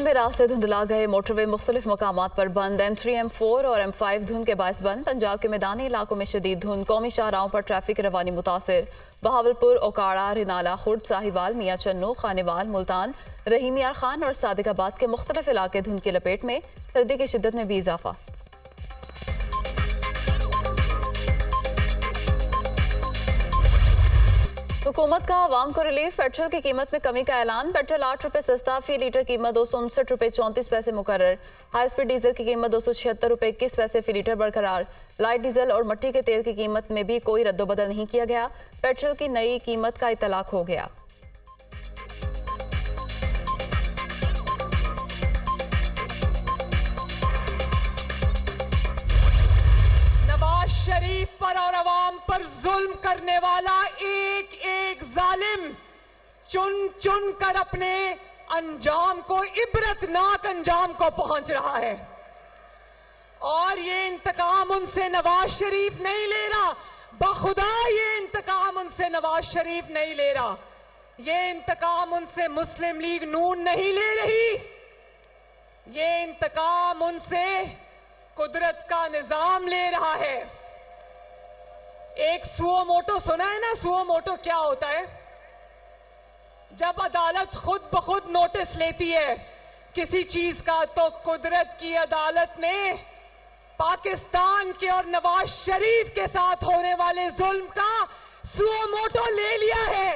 धुंध में रास्ते धुंधला गए, मोटरवे मुख्तलिफ मकामात पर बंद। M3, M4 और M5 धुंध के बायस बंद। पंजाब के मैदानी इलाकों में शदीद धुंध, कौमी शाहराहों पर ट्रैफिक रवानी मुतासिर। बहावलपुर, ओकाड़ा, रिनाला, खुर्द, साहिवाल, मियाँ चन्नू, खानेवाल, मुल्तान, रहीम यार खान और सादिकाबाद के मुख्तलिफ इलाके धुंध की लपेट में। सर्दी की शिद्दत में भी इजाफा। हुकूमत का आवाम को रिलीफ, पेट्रोल की कीमत में कमी का ऐलान। पेट्रोल 8 रुपये सस्ता, फी लीटर कीमत 259 रुपये 34 पैसे मुकर्रर। हाई स्पीड डीजल की कीमत 276 रुपये 21 पैसे फी लीटर बरकरार। लाइट डीजल और मट्टी के तेल की कीमत में भी कोई रद्दोबदल नहीं किया गया। पेट्रोल की नई कीमत का इतलाक हो गया। शरीफ पर और अवाम पर जुल्म करने वाला एक एक जालिम चुन चुन कर अपने अंजाम को, इबरतनाक अंजाम को पहुंच रहा है। और ये इंतकाम उनसे नवाज शरीफ नहीं ले रहा, बखुदा ये इंतकाम उनसे नवाज शरीफ नहीं ले रहा, ये इंतकाम उनसे मुस्लिम लीग नून नहीं ले रही, ये इंतकाम उनसे कुदरत का निजाम ले रहा है। एक सुओ मोटो सुना है ना? सुओ मोटो क्या होता है? जब अदालत खुद ब खुद नोटिस लेती है किसी चीज का, तो कुदरत की अदालत ने पाकिस्तान के और नवाज शरीफ के साथ होने वाले जुल्म का सुओ मोटो ले लिया है।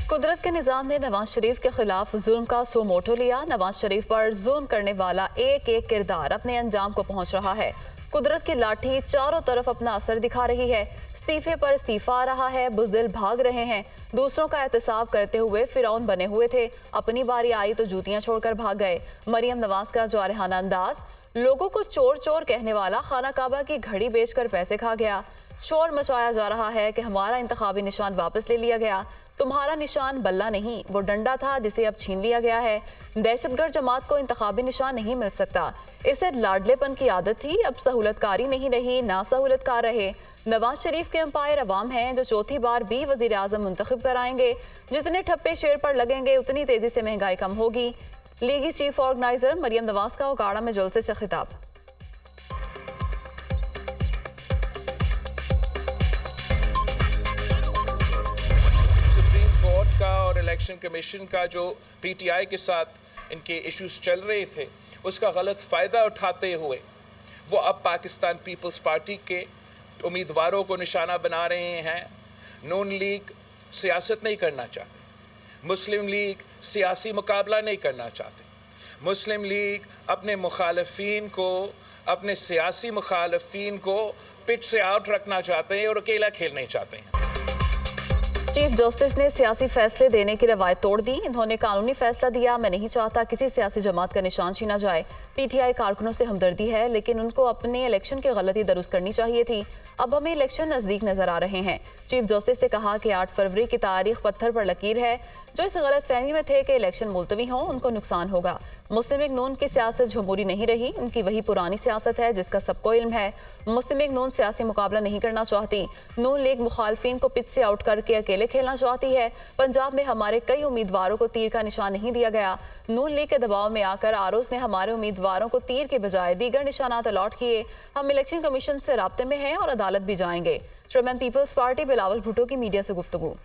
कुदरत के निजाम ने नवाज शरीफ के खिलाफ जुल्म का सो मोटो लिया। नवाज शरीफ पर जुल्म करने वाला एक एक किरदार अपने अंजाम को पहुंच रहा है। कुदरत की लाठी चारों तरफ अपना असर दिखा रही है। इस्तीफे पर इस्तीफा आ रहा है, बुज़दिल भाग रहे हैं। दूसरों का एहतसाब करते हुए फिरौन बने हुए थे, अपनी बारी आई तो जूतियां छोड़कर भाग गए। मरियम नवाज का जारहाना अंदाज, लोगों को चोर चोर कहने वाला खाना काबा की घड़ी बेचकर पैसे खा गया। शोर मचाया जा रहा है कि हमारा इंतखाबी निशान वापस ले लिया गया। तुम्हारा निशान बल्ला नहीं, वो डंडा था जिसे अब छीन लिया गया है। दहशतगर्द जमात को इंतखाबी निशान नहीं मिल सकता। इसे लाडलेपन की आदत थी, अब सहूलतकारी नहीं रही, ना सहूलतकार रहे। नवाज शरीफ के अंपायर अवाम हैं जो चौथी बार भी वजीर आजम मुंतखब कराएंगे। जितने ठप्पे शेर पर लगेंगे उतनी तेजी से महंगाई कम होगी। लीगी चीफ ऑर्गेनाइजर मरियम नवाज का ओकाड़ा में जलसे से खिताब। का और इलेक्शन कमीशन का जो पीटीआई के साथ इनके इश्यूज चल रहे थे, उसका गलत फ़ायदा उठाते हुए वो अब पाकिस्तान पीपल्स पार्टी के उम्मीदवारों को निशाना बना रहे हैं। नून लीग सियासत नहीं करना चाहते, मुस्लिम लीग सियासी मुकाबला नहीं करना चाहते, मुस्लिम लीग अपने मुखालफीन को, अपने सियासी मुखालफीन को पिच से आउट रखना चाहते हैं और अकेला खेलना चाहते हैं। चीफ जस्टिस ने सियासी फैसले देने की रवायत तोड़ दी। इन्होंने कानूनी फैसला दिया, मैं नहीं चाहता किसी सियासी जमात का निशान छीना जाए। पीटीआई कारकुनों से हमदर्दी है, लेकिन उनको अपने इलेक्शन की गलती दुरुस्त करनी चाहिए थी। अब हमें इलेक्शन नजदीक नजर आ रहे हैं। चीफ जस्टिस ने कहा कि 8 फरवरी की तारीख पत्थर पर लकीर है। जो इस गलत फहमी में थे कि इलेक्शन मुलतवी हों, उनको नुकसान होगा। मुस्लिम लीग नून की सियासत जमहूरी नहीं रही, उनकी वही पुरानी सियासत है जिसका सबको इल्म है। मुस्लिम लीग नून सियासी मुकाबला नहीं करना चाहती। नून लीग मुखालफीन को पिच से आउट करके अकेले खेलना चाहती है। पंजाब में हमारे कई उम्मीदवारों को तीर का निशान नहीं दिया गया। नून लीग के दबाव में आकर आरोस ने हमारे उम्मीदवारों को तीर के बजाय दीगर निशानात अलॉट किए। हम इलेक्शन कमीशन से राब्ते में हैं और अदालत भी जाएंगे। Chairman Peoples Party Bilawal Bhutto की मीडिया से गुफ्तगू।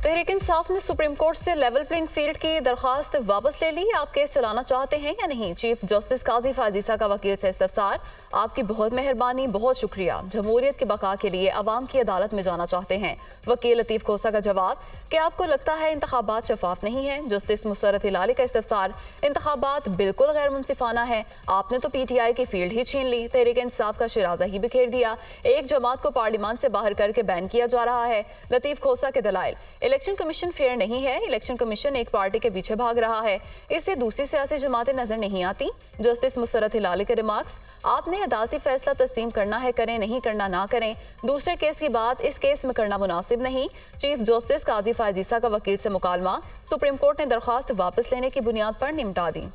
तहरीक इंसाफ ने सुप्रीम कोर्ट से लेवल प्लेइंग फील्ड की दरखास्त वापस ले ली। आप केस चलाना चाहते हैं या नहीं? चीफ जस्टिस काजी फाजीसा का वकील से इस्तफसार। आपकी बहुत मेहरबानी, बहुत शुक्रिया। जमहूरियत के बका के लिए अवाम की अदालत में जाना चाहते हैं। वकील लतीफ खोसा का जवाब कि आपको लगता है इंतखाबात शफाफ नहीं है। जस्टिस मुसर्रत हिलाली का इस्तफसार, इंतखाबात बिल्कुल गैर मुनसिफाना है। आपने तो पीटीआई की फील्ड ही छीन ली, तहरीक इंसाफ का शिराजा ही बिखेर दिया। एक जमात को पार्लियामान से बाहर करके बैन किया जा रहा है। लतीफ खोसा के दलाइल, इलेक्शन कमीशन फेयर नहीं है। इलेक्शन कमीशन एक पार्टी के पीछे भाग रहा है, इससे दूसरी सियासी जमातें नजर नहीं आती। जस्टिस मुसर्रत हिलाली के रिमार्क्स, आपने अदालती फैसला तस्लीम करना है करें, नहीं करना ना करें। दूसरे केस की बात इस केस में करना मुनासिब नहीं। चीफ जस्टिस काजी फायज ईसा का वकील से मुकालमा, सुप्रीम कोर्ट ने दरख्वास्त वापस लेने की बुनियाद पर निपटा दी।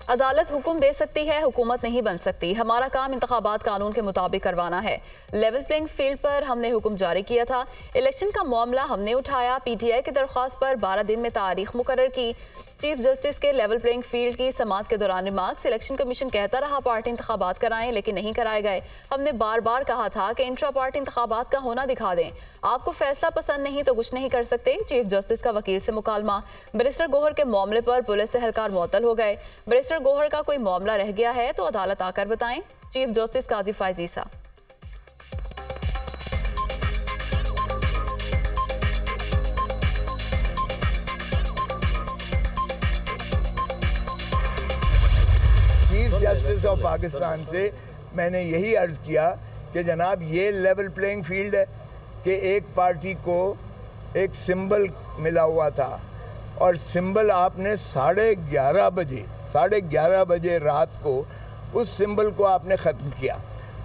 अदालत हुक्म दे सकती है, हुकूमत नहीं बन सकती। हमारा काम इंतखाबात कानून के मुताबिक करवाना है। लेवल प्लेइंग फील्ड पर हमने हुक्म जारी किया था। इलेक्शन का मामला हमने उठाया। पीटीआई की दरख्वास्त पर 12 दिन में तारीख मुकर्रर की। चीफ जस्टिस के लेवल प्लेइंग फील्ड की समाअत के दौरान रिमार्क्स, इलेक्शन कमीशन कहता रहा पार्टी इंतखाबात कराएं, लेकिन नहीं कराए गए। हमने बार बार कहा था कि इंट्रा पार्टी इंतखाबात का होना दिखा दें। आपको फैसला पसंद नहीं तो कुछ नहीं कर सकते। चीफ जस्टिस का वकील से मुकालमा, बैरिस्टर गोहर के मामले पर पुलिस एहलकार मुअत्तल हो गए। बैरिस्टर गोहर का कोई मामला रह गया है तो अदालत आकर बताएं। Chief justice Qazi Faez Isa. Chief justice of Pakistan से मैंने यही अर्ज़ किया कि जनाब ये लेवल प्लेइंग फील्ड है कि एक पार्टी को एक सिंबल मिला हुआ था और सिंबल आपने 11:30 बजे रात को उस सिंबल को आपने ख़त्म किया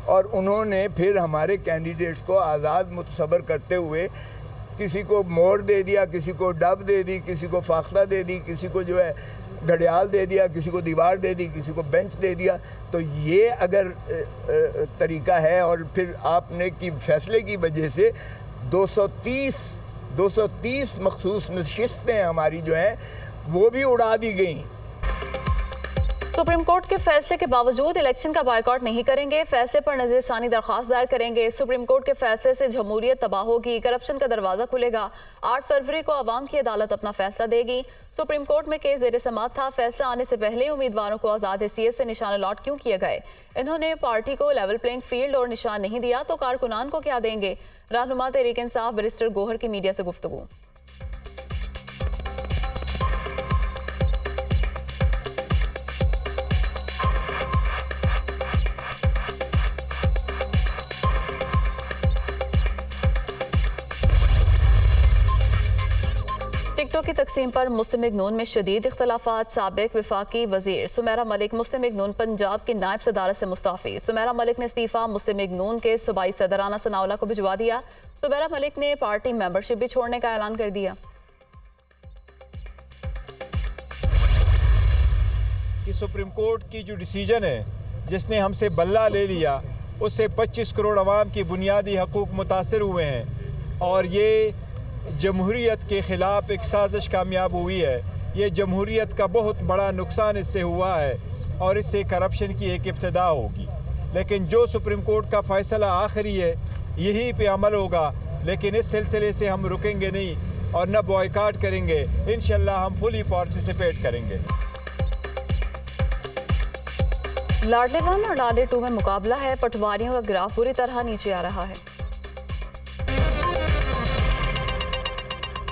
और उन्होंने फिर हमारे कैंडिडेट्स को आज़ाद मुतसबर करते हुए किसी को मोड़ दे दिया, किसी को डब दे दी, किसी को फाखला दे दी, किसी को जो है घड़ियाल दे दिया, किसी को दीवार दे दी, किसी को बेंच दे दिया। तो ये अगर तरीका है और फिर आपने की फैसले की वजह से 230 मखसूस नशिस्तें हमारी जो हैं वो भी उड़ा दी गई। सुप्रीम कोर्ट के फैसले के बावजूद इलेक्शन का बायकॉट नहीं करेंगे। फैसले पर नजरसानी दरख्वास्त दायर करेंगे। सुप्रीम कोर्ट के फैसले से जमहूरियत तबाह होगी, करप्शन का दरवाजा खुलेगा। 8 फरवरी को अवाम की अदालत अपना फैसला देगी। सुप्रीम कोर्ट में केस ज़ेर समाअत था। फैसला आने से पहले ही उम्मीदवारों को आज़ाद हैसियत से निशान अलॉट क्यों किए गए? इन्होंने पार्टी को लेवल प्लेइंग फील्ड और निशान नहीं दिया तो कारकुनान को क्या देंगे? रहनुमा तहरीक इंसाफ बैरिस्टर गोहर की मीडिया से गुफ्तगू। टिकटों की तकसीम पर मुस्लिम लीग नून में शदीद इख्तलाफात। साबिक वफाकी वजीर सुमेरा मलिक मुस्लिम लीग नून पंजाब की नायब सदारत से मुस्ताफ़ी। सुमेरा मलिक ने इस्तीफ़ा मुस्लिम लीग नून के सूबाई सदराना सनाउल्लाह को भिजवा दिया। सुमेरा मलिक ने पार्टी मेंबरशिप भी छोड़ने का ऐलान कर दिया। कि सुप्रीम कोर्ट की जो डिसीजन है जिसने हमसे बल्ला ले लिया उससे 25 करोड़ अवाम की बुनियादी हकूक़ मुतासर हुए हैं और ये जमहूरियत के ख़िलाफ़ एक साजिश कामयाब हुई है। ये जमहूरियत का बहुत बड़ा नुकसान इससे हुआ है और इससे करप्शन की एक इब्तिदा होगी। लेकिन जो सुप्रीम कोर्ट का फ़ैसला आखिरी है यही पे अमल होगा, लेकिन इस सिलसिले से हम रुकेंगे नहीं और न बॉयकॉट करेंगे। इंशाल्लाह हम फुली पार्टिसिपेट करेंगे। लाडले 1 और लाडले 2 में मुकाबला है। पटवारियों का ग्राफ बुरी तरह नीचे आ रहा है।